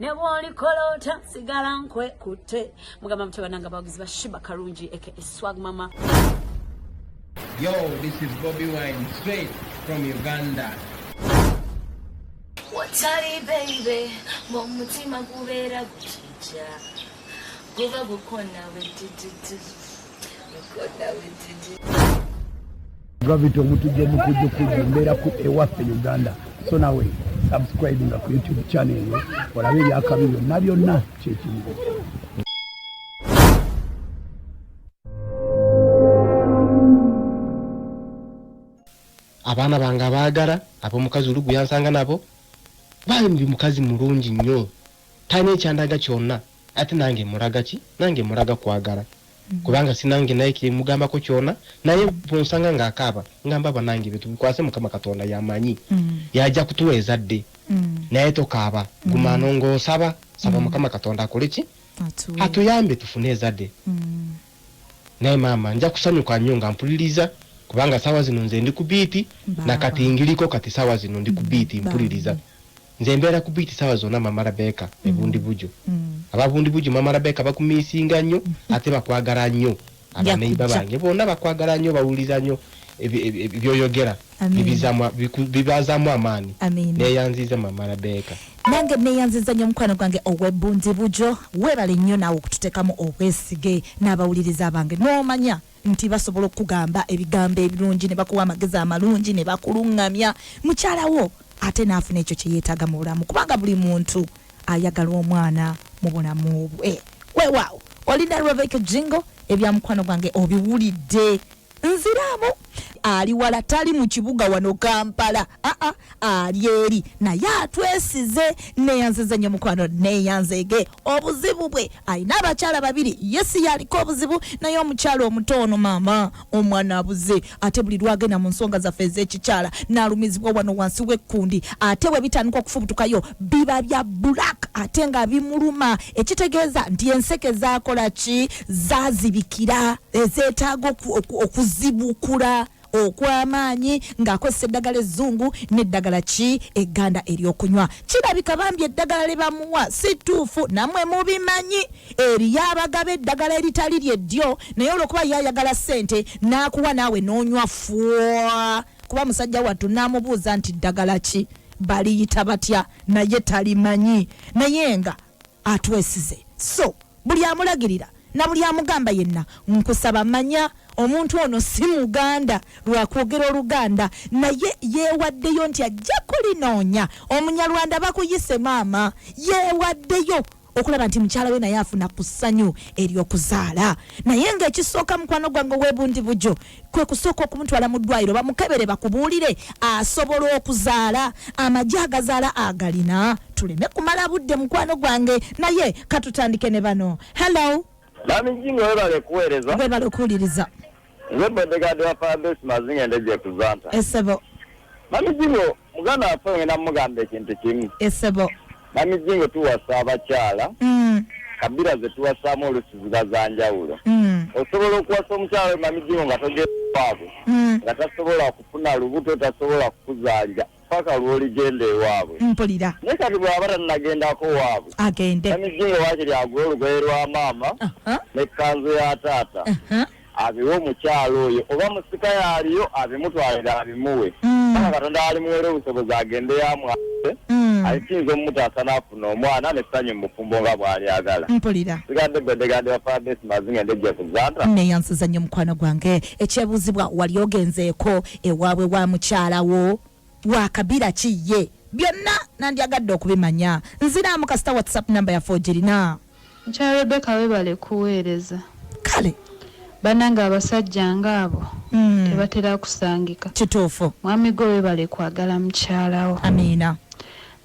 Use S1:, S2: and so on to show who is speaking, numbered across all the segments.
S1: Nebwoli kolota sigala nkwe kute mugamba mtabananga baguzi bashiba karungi aka Swag Mama.
S2: Yo, this is Bobby Wine straight from Uganda.
S3: Watari baby, mumutima kubera kuchicha. Kuva gukona wetiti. Gukona wetiti.
S4: Gravity omutuje mukujja mbera ku ewaffe Uganda. So nawe subscribing ku YouTube channel yo olabe byakabi byonna byonna kyekimu.
S5: Abaana banga baagala abo mukazi olugu yansanga nabo bambi mukazi mulungi nnyo tane ekyandaga kyonna ate nange muraga ki nange muraga kwagala kubanga sinange naye kiri mugamba ko kyonna naye bonsanga ngakaba ngamba banange betu kwase mukama katonda yamanyi yajja kutuweza dde naye tokaaba gumano ngo saba mukama katonda akole ki atuyambe tufuneza dde naye mama nja kusanyuka nnyo nga mpuliriza kubanga sawa zino nze ndi ku beat na kati ingiliko kati sawa zino ndi ku beat mpuliriza nze mbera ku beat sawa zona mama Rebecca ebundi bujo ababundi bujo mama Rebecca bakumisinga nnyo ate bakwagala nnyo abaneiba bange bonna bakwagala nnyo bawuliza nnyo ebyoyogera bibazamu amaani neyanziza mama Rebecca
S6: nange neyanziza nnyo mukwano gwange ow'ebundi bujo webale nnyo nawe okututekamu obwesige n'abawuliriza abange n'omanya nti basobola okugamba ebigambo ebirungi ne bakuwa amagezi amalungi ne bakulungamya mukyalawo ate naafuna ekyo kye yeetaaga mu bulamu kubanga buli muntu ayagala omwana mu bulamu bwe weewaawo olina Rebecca Jingo ebya mukwano gwange obiwulidde nziramu ali wala tali mu kibuga wano Kampala ali eri naye atwesize neyanziza nnyo mukwano neyanzege obuzibu bwe ayina abakyala babiri yesi yaliko obuzibu naye omukyala omutono mama omwana abuze ate buli lwagenda mu nsonga zaffe ez'ekikyala n'alumizibwa wano wansi w'ekkundi ate we bitandika okufubutukayo biba bya black ate nga bimuluma ekitegeeza nti enseke zaakola ki zaazibikira ezeetaaga okuzibukula okwamaanyi ng'akozesa eddagala ezzungu n'eddagala ki egganda ery'okunywa kirabika bambi eddagala lye bamuwa si ttuufu nammwe mubimanyi eriyo abagaba eddagala eritali lyeddyo naye olwokuba yayagala ssente n'akuwa naawe n'onywa fwa kuba musajja wattu n'amubuuza nti ddagala ki baliyita batya naye talimanyi naye nga atwesize so buli amulagirira na buli amugamba yenna nkusaba manya omuntu ono si Muganda lwakwogera Oluganda naye yeewaddeyo nti ajja kulinoonya Omunyarwanda bakuyise maama yeewaddeyo okulaba nti mukyala we naye afuna ku ssanyu ery'okuzaala naye ng'ekisooka mukwano gwange w'ebundi bujo kwe kusooka okumutwala mu ddwaliro bamukebere bakubuulire asobola okuzaala amagye agazaala agalina tuleme kumala budde mukwano gwange naye katutandike ne bano hello
S7: Mami Jingo webale kuweereza.
S6: Webale okuwuliriza.
S7: Webodegade wa Fabrice Mazinga ndeje kuzanta.
S6: Esebo.
S7: Mami Jingo muganda afonge na muganda ekintu kimu.
S6: Esebo.
S7: Mami Jingo tuwasa abakyala. Kabira ze tuwasaamu olusiziga za njawulo. Osobola okuwasa omukyala Mami Jingo nga togenda waabwe. Nga tasobola kufuna lubuto tasobola kukuzaalira. Paka lwoligenda ewaabwe.
S6: Mpulira.
S7: Naye kati bw'aba tannagendako waabwe.
S6: Agende.
S7: Mami Jingo waakiri agula olugoye lwa maama n'ekkanzu ya taata. Abiwe omukyalo oyo oba musika yaaliyo abimutwalira abimuwe. Paka Katonda alimuwera obusobozi agende yamwase. Ayinza omutaasa n'afuna omwana n'essanyu mu mufumbo nga bw'alyagala.
S6: Mpulira.
S7: Sigadde Bedegade wa Fabrice Mazinga ndejje kuzanta.
S6: Neyansiza nnyo mukwano gwange ekyebuuzibwa wali ogenzeeko ewaabwe wa mukyalawo wakabira ki ye byonna nandyagadde okubimanya nziraamu kasita WhatsApp namba ya fogirina
S8: mukyala Rebecca webale kuweereza
S6: kale
S8: bananga abasajja ngaabo tebatera kusangika
S6: kituufu
S8: mwami gwe webale kwagala mukyalawo
S6: amiina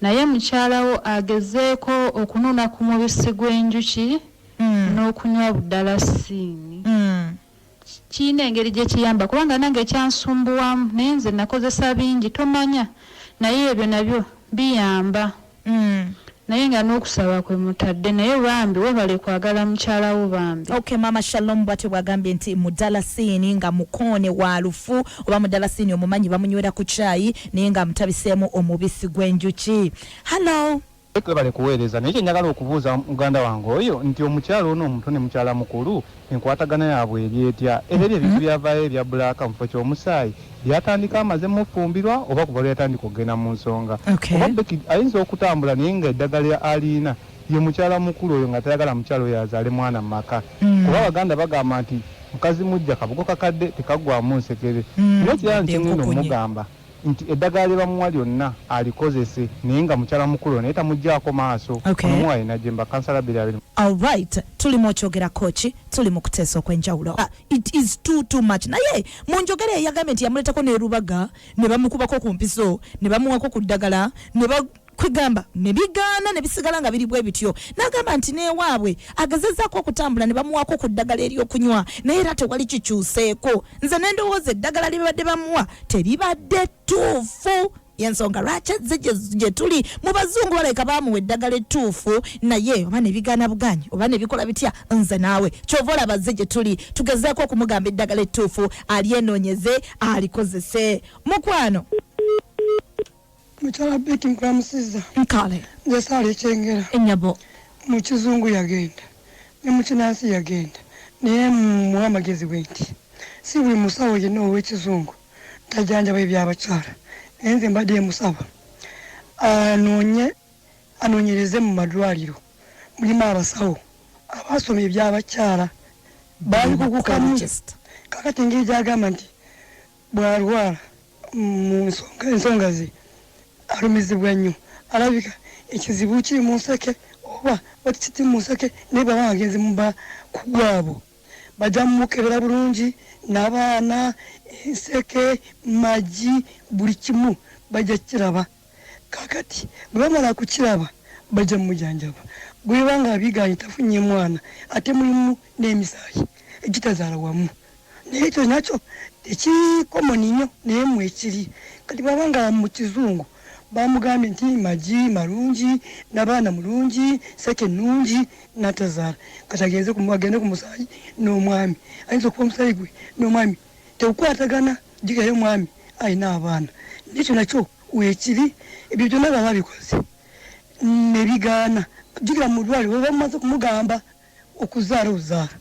S8: naye mukyalawo agezeeko okununa ku mubisi gw'enjuki n'okunywa budalasiini kiina engeri gye kiyamba kubanga nange ekyansumbuwamu naye nze nakozesa bingi tomanya naye ebyo nabyo biyamba naye nga n'okusaba kwe mutadde naye bambi webale kwagala mukyala wo bambi.
S6: Okay, Mama Shalom bwate bwagambye nti mudalasini nga mukoone wa lufu oba mudalasini omumanyi bamunywera ku chai naye nga mutabiseemu omubisi gw'enjuki. Hello.
S9: Bale kuweereza naye njagala okubuuza muganda wange oyo nti omukyalo ono omuntu ne mukyala mukulu enkwatagana yaabwe eryetya era ebintu byavaayo ebya bbulaaka mu kifo ky'omusaayi byatandika amaze mufumbirwa oba kuba lyatandika okugenda mu nsonga oba Beki ayinza okutambula naye nga eddagala alina ye mukyala mukulu oyo nga tayagala mukyalo oyo azaale mwana mu maka kuba abaganda bagamba nti mukazi mujja kabugo kakadde tekaggwamu nsekere naye kirala nti ngenda omugamba nti eddagala lye bamuwa lyonna alikozese naye nga mukyala mukulu naye tamuggyako maaso omuwa alina gyemba kansala biri.
S6: Alright, tuli mu kyogera kochi tuli mu kuteesa okwenjawulo. It is too much. Naye munjogere yagambye nti yamuleetako ne Rubaga ne bamukubako ku mpiso ne bamuwako ku ddagala ne kwegamba ne bigaana ne bisigala nga biri bwe bityo n'agamba nti neewaabwe agezezzaako okutambula ne bamuwako ku ddagala ery'okunywa naye era tewali kikyuseeko nze ne ndowooza eddagala lye babadde bamuwa teribadde ttuufu yensonga lwaki gye tuli mu bazungu baleka bamuwa eddagala ettuufu naye oba ne bigaana buganyi oba ne bikola bitya nze naawe kyova olaba zze gye tuli tugezeeko okumugamba eddagala ettuufu alyenoonyeze alikozese mukwano.
S10: Muchala Beki nkulamusiza
S6: nkale
S10: nze saali kyengera
S6: ennyabo
S10: mu kizungu yagenda ne mu kinansi yagenda naye muwa amagezi bwenti si buli musawo yenna ow'ekizungu tajanjaba ebyabakyala naye nze mbadde musaba anoonyereze mu madwaliro mulimu abasawo abasoma ebyabakyala baali kukukamu kakati engeri gyagamba nti bw'alwala mu ensonga ze alumizibwa nnyo alabika ekizibu kiri mu nseke oba bakiti mu nseke naye baba bagenzi muba ku gwabo bajja mumukebera bulungi n'abaana enseke magi buli kimu bajja kiraba kakati bwe bamala kukiraba bajja mumujanjaba bwe banga abiganye tafunye mwana ate mulimu n'emisaayi egitazaala wamu naye ekyo nakyo tekikomoni nnyo naye mu ekiri kati babanga mu kizungu bamugambye nti magi malungi n'abaana mulungi seke nnungi n'atazaala kati agende ku musaayi n'omwami ayinza okuba omusaayi gwe n'omwami tekukwatagana jigayo omwami ayina abaana nekyo nakyo weekiri ebyo byonna baba bikoze ne bigaana jigira mu ddwaliro bwe bamaze kumugamba okuzaala ozaala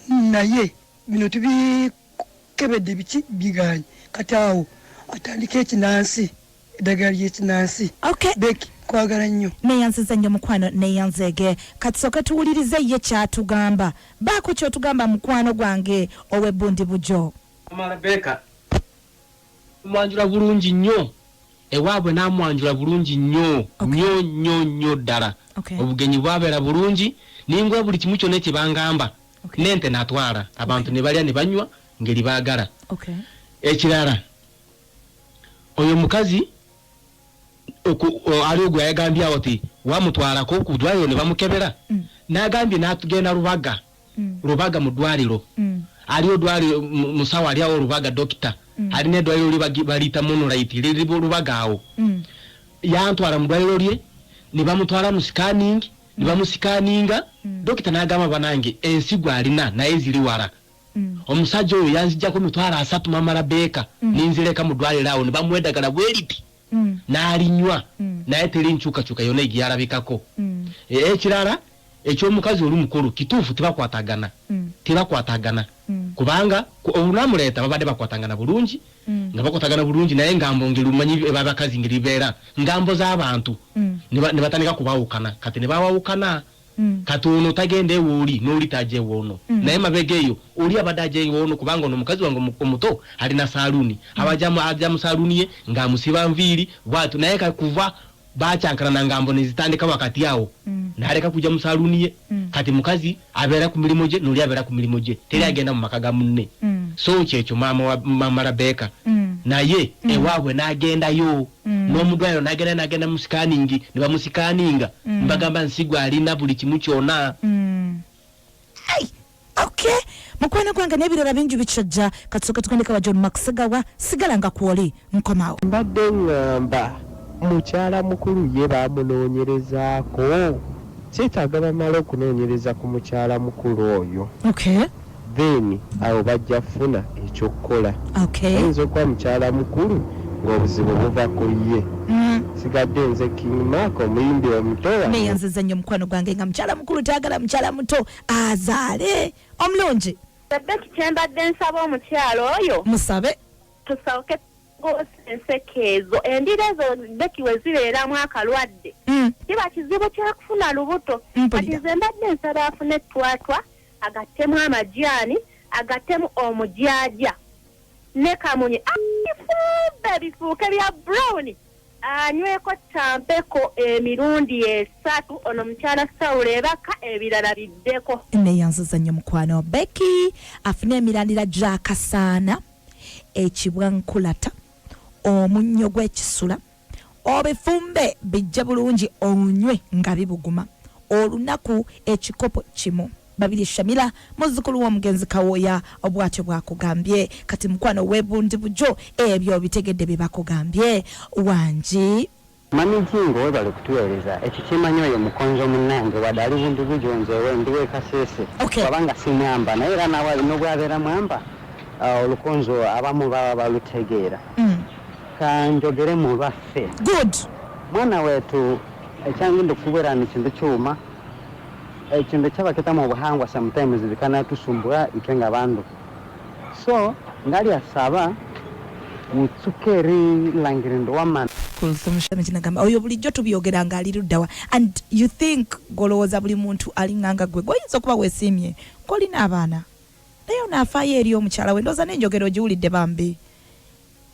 S10: naye bino tubikebedde biki biganye kati awo atandika ekinansi eddagala ly'ekinansi. Beki kwagala nnyo
S6: neyanziza nnyo mukwano neyanzege kati soka tuwulirize ye kyatugamba baako kyotugamba mukwano gwange ow'ebbundi bujo.
S5: Rebecca mwanjula bulungi nnyo ewaabwe n'amwanjula bulungi nnyo nnyo ddala obugenyi bwabeera bulungi ningwa buli kimu kyonna ekibangamba nente natwala abantu ne balya ne banywa ngeri baagala ekirala oyo mukazi ali ogwo yagambye awo ti wamutwalako ku ddwaliro ne bamukebera n'agambye n'atugenda Rubaga mu ddwaliro ali odwaliro musawo ali awo Rubaga dokita alina eddwaliro lye baliyita Moonlight liri Rubaga awo yantwala mu ddwaliro lye ne bamutwala mu scanning ne bamusikaninga dokita n'agamba banange ensigo alina naye ziri wala omusajja oyo yanzijjako mitwalo 3 Mama Rebecca ninzireka mu ddwaliro awo ne bamuweddagala bweriti n'alinywa naye teri nkyukakyuka yonna egiyalabikako ekirala ekyomukazi oli mukulu kituufu tebakwatagana kubanga olunamuleeta babadde bakwatagana bulungi nga bakwatagana bulungi naye ngambo ngeri lumanyi babakazi ngeri beera ngambo z'abantu ne batandika kubawukana kati ne bawawukana kati ono tagenda ewooli n'oli tajja ewoono naye mabega eyo oli abadde ajja ewoono kubanga ono mukazi wange omuto alina saaluuni ajja mu saaluuni ye ng'amusiba nviiri bwatu naye kakuva bacyankana na ngambo ne zitandika wakati awo n'aleka kujja mu saaluuni ye kati mukazi abeera ku mirimu gye n'oli abeera ku mirimu gye teri agenda mu maka ga munne so kyekyo Mama Rebecca naye ewaabwe n'agendayo n'omudwaliro n'agenda mu sikaningi ne bamusikaninga mbagamba nsigo alina buli kimu kyonna.
S6: mukwano gwange n'ebirala bingi bikyajja katusooka tugandika wa John Max Segawa sigala nga kwoli nkomawo
S5: mbadde ngamba mukyala mukulu ye bamunoonyerezaako kyetaaga bamala okunoonyereza ku mukyala mukulu oyo then awo bajja funa ekyokukola ayinza okuba mukyala mukulu ng'obuzibu buva ku ye sigadde nze King Mark omuyimbi omuto
S6: neyanziza nnyo mukwano gwange nga mukyala mukulu taagala mukyala muto azaale omulungi
S11: Rebeki kyembadde nsaba omukyalo oyo
S6: musabe
S11: tusooke ensekeezo endira ezo Rebeki we zibeeramu akalwadde kiba kizibu kyakufuna lubuto kati nze mbadde nsaba afune ettwatwa agattemu amajaani agattemu omujaaja ne kamunye ifumbe bifuuke bya brown anyweko tampeko emirundi 3 ono mukyala Sawulo ebaka ebirala biddeko
S6: neyanziza nnyo mukwano Becky afune emirandira gy'akasaana ekibwa nkulata omunnyo gw'ekisula obifumbe bijja bulungi onywe nga bibuguma olunaku ekikopo kimu babiri Shamila muzzukulu w'omugenzi Kawoya obwatyo bwakugambye kati mukwano webundi bujo ebyo bitegedde bye bakugambye wanji
S12: Mami Jingo webale kutuweereza ekikimanyi oyo mukonzo munnange wadali bundi bujo nzewe ndiwe kasese wabanga sinyamba naye era nawe n'obwabeera mwamba olukonzo abamu baba balutegeera kanjogere mu lwaffe
S6: good
S12: mwana wetu ekyangenda okubeera ni kintu kyuma ekintu kyabaketa mu buhangwa sometimes bikanatusumbula itwe nga bandu so ngali asaba mutsukeri langirindo wamana
S6: kulthumshamijinagamba oyo bulijjo tubyogera nga ali luddawa and you think golowooza buli muntu alinganga gwe goyinza okuba weesiimye kolina abaana naye onaafayo eri omukyala we ndooza n'enjogero giwulidde bambi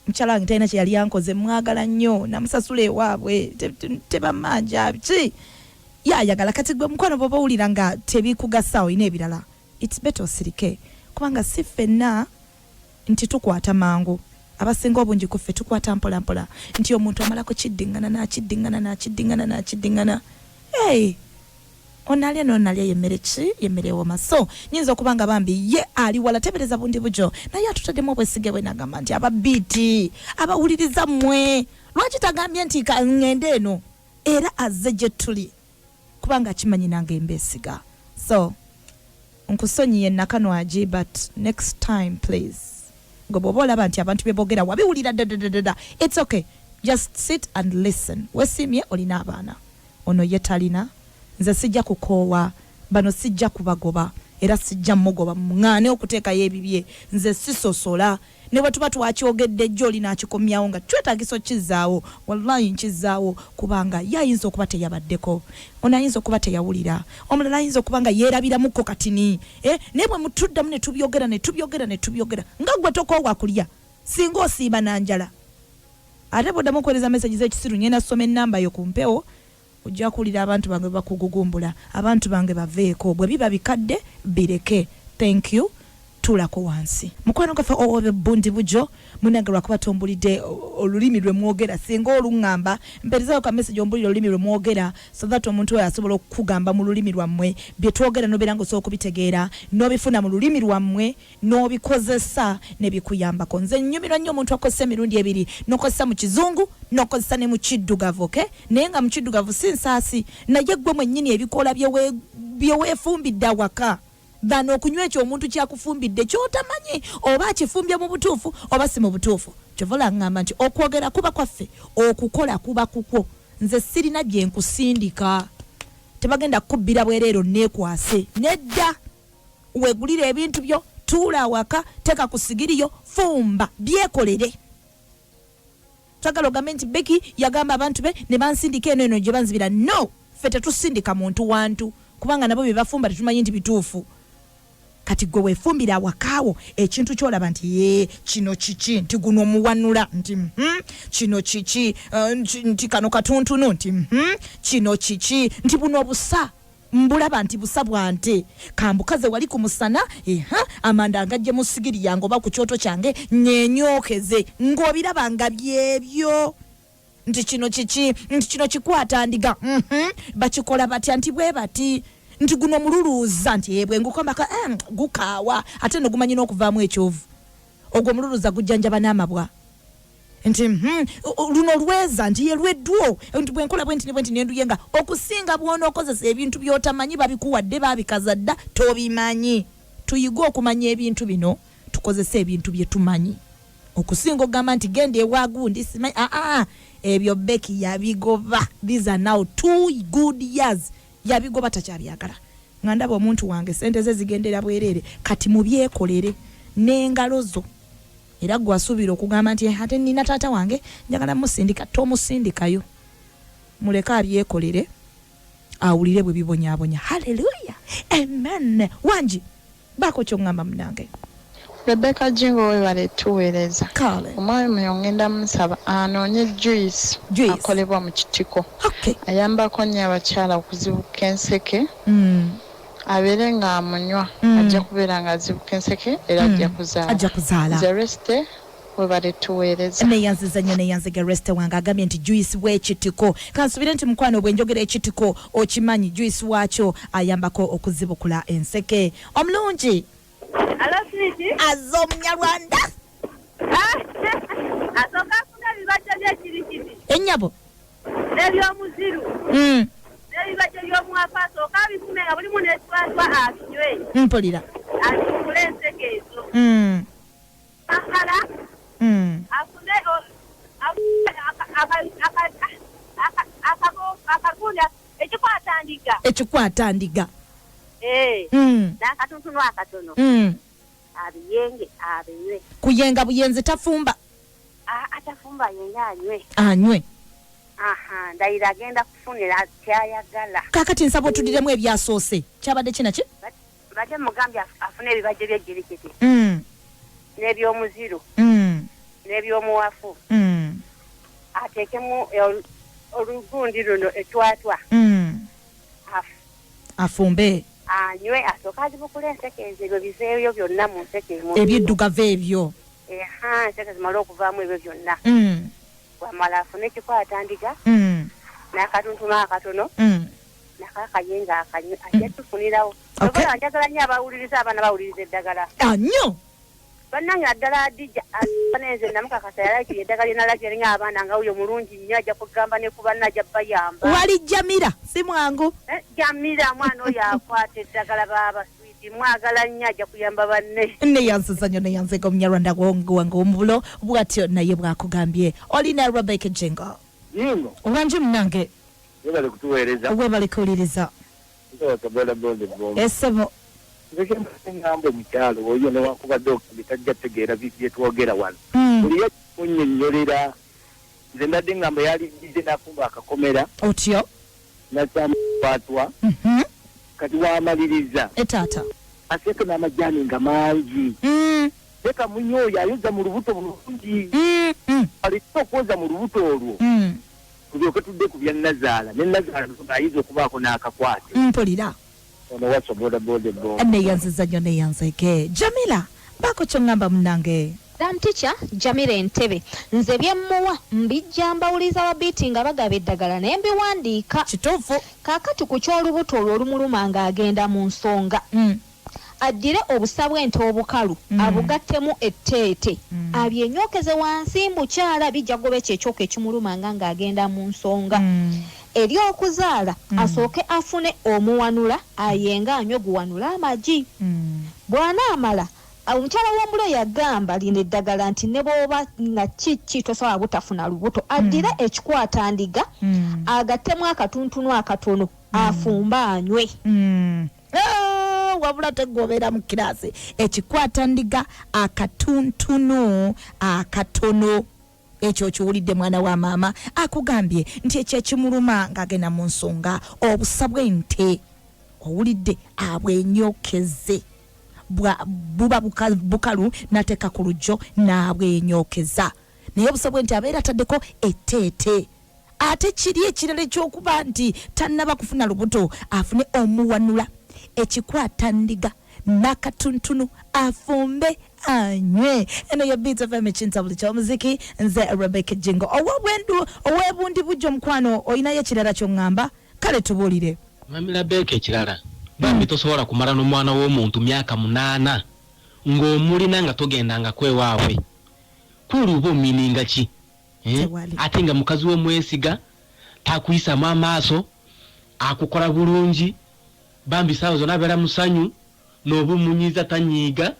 S6: mukyala wange talina kye yali yankoze mwagala nnyo namusasula ewaabwe tebamanja ki yayagala kati gwe mukwano bwoba owulira nga tebikugasa olina ebirala it's better osirike kubanga si ffenna nti tukwata mangu abasinga obungi ku ffe tukwata mpola mpola nti omuntu amalako kiddingana n'kiddingana hey onalya n'onalya yemmere ki yemmere woma so nyinza okubanga bambi ye ali wala tebereza bundi bujo naye atutaddemu obwesige bwe nagamba nti ababiiti abawuliriza mmwe lwaki tagambye nti ngende eno era azze gye tuli kubanga akimanyi nange mbesiga so nkusonyiye nakanwaji but next time please ngobo olaba nti abantu bebogera wabiwulira dadadada it's okay just sit and listen wesimye olina abaana ono ye talina nze sijja kukoowa bano sijja kubagoba era sijja mugoba mungane okuteekayo ebibye nze sisosola ne bwe tuba twakyogedde jjo olina akikomyawo nga twetagiso kizaawo wallahi nkizaawo kubanga yayinza okuba teyabaddeko ono ayinza okuba teyawulira omulala ayinza okuba nga yeerabiramuko katini naye bwe mutuddamu ne tubyogera nga gwe tokoowa kulya singa osiiba nanjala ate bwoddamu okuweereza message z'ekisiru ngenda soma ennamba yo ku mpewo ojja kuwulira abantu bange bakugugumbula abantu bange baveeko bwe biba bikadde bireke thank you tulako wansi mukwano gaffe owe bundi bujo munange lwakuba tombulidde olulimi lwe mwogera singa oluŋŋamba mpeerezayo ka message ombulira olulimi lwe mwogera so that omuntu oyo asobola okukugamba mu lulimi lwammwe bye twogera nobeera ng'osobola okubitegeera n'obifuna mu lulimi lwammwe n'obikozesa ne bikuyambako nze nnyumirwa nnyo omuntu akozesa emirundi ebiri n'okozesa mu kizungu n'okozesa ne mu kiddugavu naye nga mu kiddugavu si nsaasi naye ggwe mwennyini ebikoola bye weefumbidde awaka bano okunywa ekyo omuntu kyakufumbidde kyotamanyi oba akifumbye mu butuufu oba si mu butuufu kyovola ngamba nti okwogera kuba kwaffe okukola kuba kukwo nze sirina bye nkusindika tebagenda kukubbira bwereero neekwase nedda weegulira ebintu byo tuula awaka teka ku sigiriyo fumba byekolere twagala ogambe nti Becky yagamba abantu be ne bansindika eno gye banzibira no ffe tetusindika muntu wantu kubanga nabo bye bafumba tetumanyi nti bituufu kati gwe weefumbira awakaawo ekintu kyolaba nti kino kiki nti guno omuwanula nti kino kiki nti kano katuntunu nti kino kiki nti buno obusa mbulaba nti busa bwante kambukaze wali ku musana amanda angajje mu sigiri yange oba ku kyoto kyange nyenyokeze ng'obiraba nga byebyo nti kino kiki nti kino kikwata ndiga bakikola batya nti bwe bati nti guno mululuuza nti ebwe ngukombaka gukaawa ate nogumanyi n'okuvaamu ekyovu ogwo mululuuza gujjanjaba n'amabwa nti luno lweza nti ye lweddwo nti bwenkola bwenti nenduyenga okusinga bwona okozesa ebintu byotamanyi babikuwadde babikaza dda tobimanyi tuyiga okumanya ebintu bino tukozesa ebintu bye tumanyi okusinga ogamba nti genda ewagundi simanyi ebyo Becky yabigoba. These are now 2 good years yabigoba takyabyagala nga ndaba omuntu wange sente ze zigendera bwerere kati mubyekolere n'engalo zo era gwasubira okugamba nti ate nina taata wange njagala musindika tomusindikayo muleka abyekolere awulire bwe bibonyabonya. Hallelujah, amen. Wanji bako kyongamba munange
S13: Rebecca Jingo webale tuweereza omwami muyongenda musaba anoonye juice akolebwa mu kitiko ayambako nnyo abakyala okuzibuka enseke abeere nga amunywa ajja kubeera nga azibuka enseke era ajja kuzaala the rest webale tuweereza
S6: neyanziza nnyo neyanziga rest wange agambye nti juice w'ekitiko kansubire nti mukwano bwenjogera ekitiko okimanyi juice waakyo ayambako okuzibukula enseke. Omulungi Azomnyarwanda
S11: asoka kuna bibaje by'ekirikiti
S6: ennyabo
S11: n'ebyomuziru n'ebibaje by'omwaka asoka bifunenga buli muntu etwatwa akinywe
S6: mpulira
S11: akikula enseke ezo akala afune akakunda
S6: ekikwata ndiga
S11: n'akatono akatono abiyenge abinywe
S6: kuyenga buyenzi tafumba
S11: atafumba yenga
S6: anywe
S11: ndayira agenda kufunira kyayagala
S6: kakati nsaba otudiremu ebyasoose kyabadde kinaki
S11: badde mugambye afune ebibaje by'ejjirikiti n'ebyomuziru n'ebyomuwafu ateekemu olugundi luno etwatwa
S6: afumbe
S11: anywe asooka azibukula enseke ezo bizeeyo byonna mu nseke
S6: ebyeddugavu ebyo
S11: enseke zimala okuvaamu ebyo byonna wamala afune ekikwata ndiga n'akatuntunu akatono nakakayenga akanywe ajja tufunirawo okola njagala nnyo abawuliriza abaana bawuliriza eddagala
S6: anyo
S11: bannange addala adija neze namukakasa yalakiri eddagala linalaki eringa abaana nga uyo mulungi nnyo ajja kugamba ne ku banna ajja bayamba
S6: wali Jamira si mwangu
S11: Jamira mwana oyo akwata eddagala baba switi mwagala nnyo ajja kuyamba banne
S6: neyansiza nnyo neyanzega omunyarwanda wange omubulo bwatyo naye bwakugambye olina Rebecca Jingo
S7: Jingo
S6: owanji munange
S7: webale kutuweereza
S6: webale kuwuliriza esebo
S7: ngambo mukyalo oyo newakubadde okubitajja tegeera byetwogera wano buli yakunnyonnyolera nze ndadde ngamba yalidde nafumba akakomera
S6: otyo
S7: nakyamukwatwa kati wamaliriza
S6: etaata
S7: aseeko n'amajaani nga mangi leka munyo oyo ayoza mu lubuto bulungi alina okwoza mu lubuto olwo tulyoke tudde ku bya nazaala ne nazaala ayiza okubaako n'akakwate
S6: mpulira
S7: neyanziza
S6: nnyo neyanzege Jamila bako kyongamba munange
S14: Damticha Jamila Entebe nze byemmuwa mbijja mbawuliza babiiti nga bagaba eddagala naye mbiwandiika
S6: kituufu
S14: kaakati ku ky'olubuto olwo olumuluma ng'agenda mu nsonga addire obusa bw'ente obukalu abugattemu etteete abyenyokeze wansi mbukyala bijja gobe kyekyoka ekimuluma ng'agenda mu nsonga eri okuzaala asooke afune omuwanula ayenga anywe guwanula amagi bw'anaamala omukyala w'omulo yagamba lino eddagala nti ne bw'oba nga kiki tosobola butafuna lubuto addire ekikwata ndiga agattemu akatuntunu akatono afumbe anywe
S6: wabula tegobeera mu kiraasi ekikwata ndiga akatuntunu akatono ekyo kiwulidde mwana wa maama akugambye nti ekyo ekimuluma ng'agenda mu nsonga obusa bw'ente owulidde abwenyokeze buba bukalu nateeka ku lujjo n'abwenyokeza naye obusa bw'ente abeera ataddeko etteete ate kiri ekirala ekyokuba nti tannaba kufuna lubuto afune omuwanula ekikwata ndiga n'akatuntunu afumbe anywe eno yo Beats FM ekintabuli ky'omuziki nze Rebecca Jingo owebundi bujjo mukwano olinayo ekirala ky'oŋŋamba kale tubuulire
S5: Mami Rebecca ekirala bambi tosobola kumala n'omwana w'omuntu myaka 8 ng'omulina nga togendanga kwewaabwe kuli oba omininga ki ate nga mukazi wo mwesiga takuyisa amaaso akukola bulungi bambi sawo zona bera musanyu n'obumunyiza tanyiga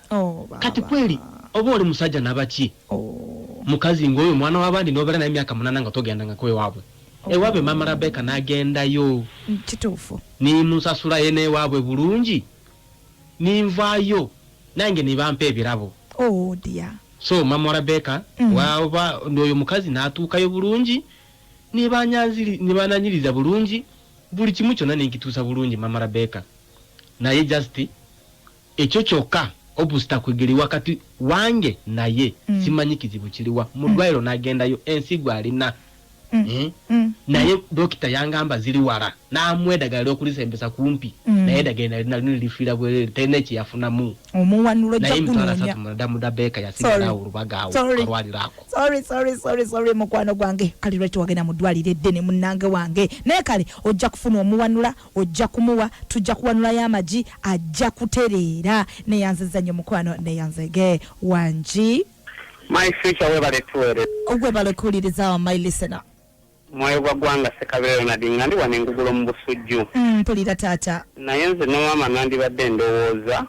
S5: kati kweli oba oli musajja nabaki mukazi ngoyo mwana w'abandi n'obera na emyaka 8 nga togenda nga kwe wabwe ewabe mama Rebecca nagendayo
S6: kituufu
S5: ni musasula yene wabwe bulungi ninvayo nange nibampa ebirabo
S6: dear
S5: so mama Rebecca waba ndoyo mukazi natuukayo bulungi nibananyiriza bulungi buli kimu kyonna ninkituusa bulungi mama Rebecca naye just ekyo kyokka obusta kwegeri wakati wange naye simanyi kizibu kiriwa mudwairo nagendayo ensigo alina naye dokita yangamba ziri wala namwedagala okulisembesa kumpi naye dagenda nalifira bwe tene kiyafunamu
S6: omuwanulo
S5: jakunonya madamu Rebecca yasigala urubaga alwalirako
S6: sorry mukwano gwange kali lwatu wagenda mudwalire eddene munnange wange naye kale ojja kufuna omuwanula ojja kumuwa tujja kuwanula y'amagi ajja kutereera neyanziza nnyo mukwano neyanzege wanji
S15: my future
S6: webale kuwuliriza my listener
S15: mwoyo gwa gwanga Sekabero nadinga ndi wanengugulo mu busujju
S6: mpulira taata
S15: naye nze no mama nandibadde ndowooza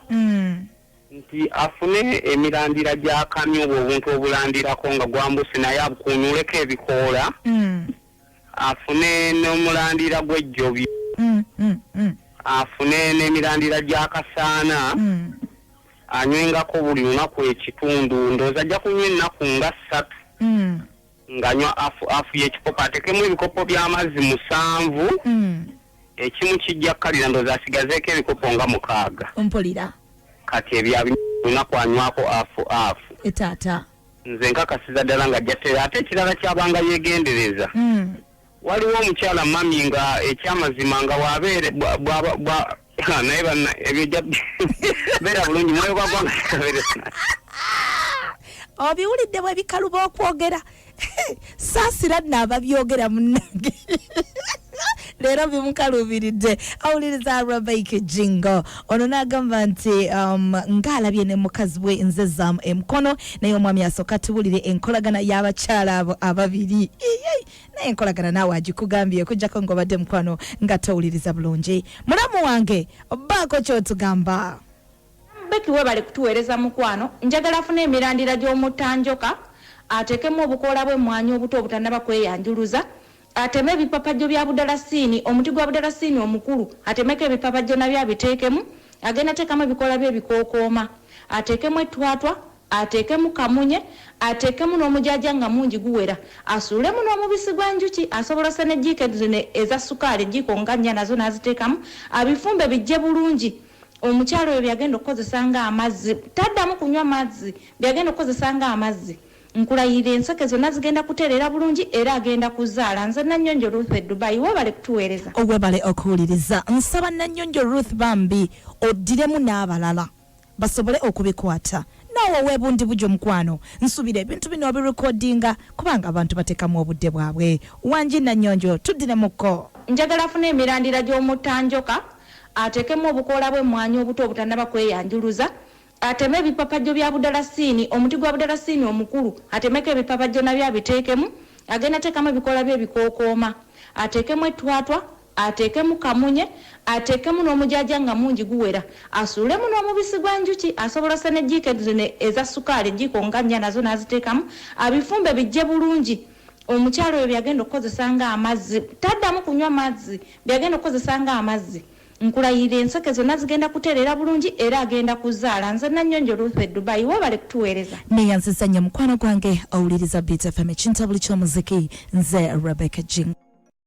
S15: nti afune emirandira gy'akamyo obuntu obulandirako nga gwambusi naye abukunuuleko ebikoola afune n'omulandira gw'ejjobi afune n'emirandira gy'akasaana anywengako buli lunaku ekitundu ndowooza ajja kunywa ennaku nga 3 nganywa afu y'ekikopo atekemu ebikopo by'amazzi 7 ekimu kijja kkalira ndowooza asigazeeko ebikopo nga 6
S6: mpulira
S15: kati ebyalunaku anywako afu
S6: etaata
S15: nze nkakasiza ddala nga jjatera ate ekirala kyabanga yeegendereza waliwo omukyala mami nga ekyamazima nga wabeere naye banna ebyo beera bulungi mwoyo gwa gwanga Sekabero
S6: obiwulidde bwe bikalu b'okwogera saasira n'ababyogera munnange leero bimukaluubiridde awuliriza Rebecca Jingo ono n'agamba nti ng'alabye ne mukazi we nze zaamu emukono naye omwami asooka tuwulire enkolagana y'abakyala abo ababiri naye enkolagana naawe agikugambye kujjako ng'obadde mukwano nga towuliriza bulungi mulamu wange baako kyotugamba
S16: Becky webale kutuweereza mukwano njagala afune emirandira gy'omutanjoka atekemu obukoola bw'emmwanyi obuto obutannaba kweyanjuluza ateme ebipapajjo bya budalasini omuti gwa budalasini omukulu atemeko ebipapajjo nabyo abiteekemu agenda ateekamu ebikoola by'ebikookooma ateekemu ettwatwa ateekemu kamunye ateekemu n'omujaja nga mungi guwera asuulemu n'omubisi gw'enjuki asobolose ne jiike zino eza sukaali jiiko nga 4 nazo n'aziteekamu abifumbe bijje bulungi omukyalo oyo byagenda okukozesa nga amazzi taddamu kunywa mazzi byagenda okukozesa nga amazzi nkulayira enseke zonna zigenda kutereera bulungi era agenda kuzaala nze Nannyonjo Ruth Dubai webale kutuweereza
S6: webale okuwuliriza nsaba Nannyonjo Ruth bambi oddiremu n'abalala basobole okubikwata naawe weebundi bujo mukwano nsubira ebintu bino obirekodinga kubanga abantu bateekamu obudde bwabwe wanji Nannyonjo tuddiremukko
S16: njagala afune emirandira gy'omutanjoka atekemu obukoola bw'emmwanyi obuto obutannaba kweyanjuluza ateme ebipapajjo bya budalasini omuti gwa budalasini omukulu atemeko ebipapajjo nabyo abiteekemu agenda ateekamu ebikoola by'ebikookooma ateekemu ettwatwa ateekemu kamunye ateekemu n'omujaja nga mungi guwera asuulemu n'omubisi gw'enjuki asobolose ne jiike zino eza sukaali jiiko nga 4 nazo n'aziteekamu abifumbe bijje bulungi omukyalo oyo byagenda okukozesa nga amazzi taddamu kunywa mazzi byagenda okukozesa nga amazzi nkulayira enseke zonna zigenda kutereera bulungi era agenda kuzaala nze Nannyonjo Ruth Dubai webale kutuweereza
S6: neyanziza nnyo mukwano gwange owuliriza Beat FM ekintabuli ky'omuziki nze Rebecca Jingo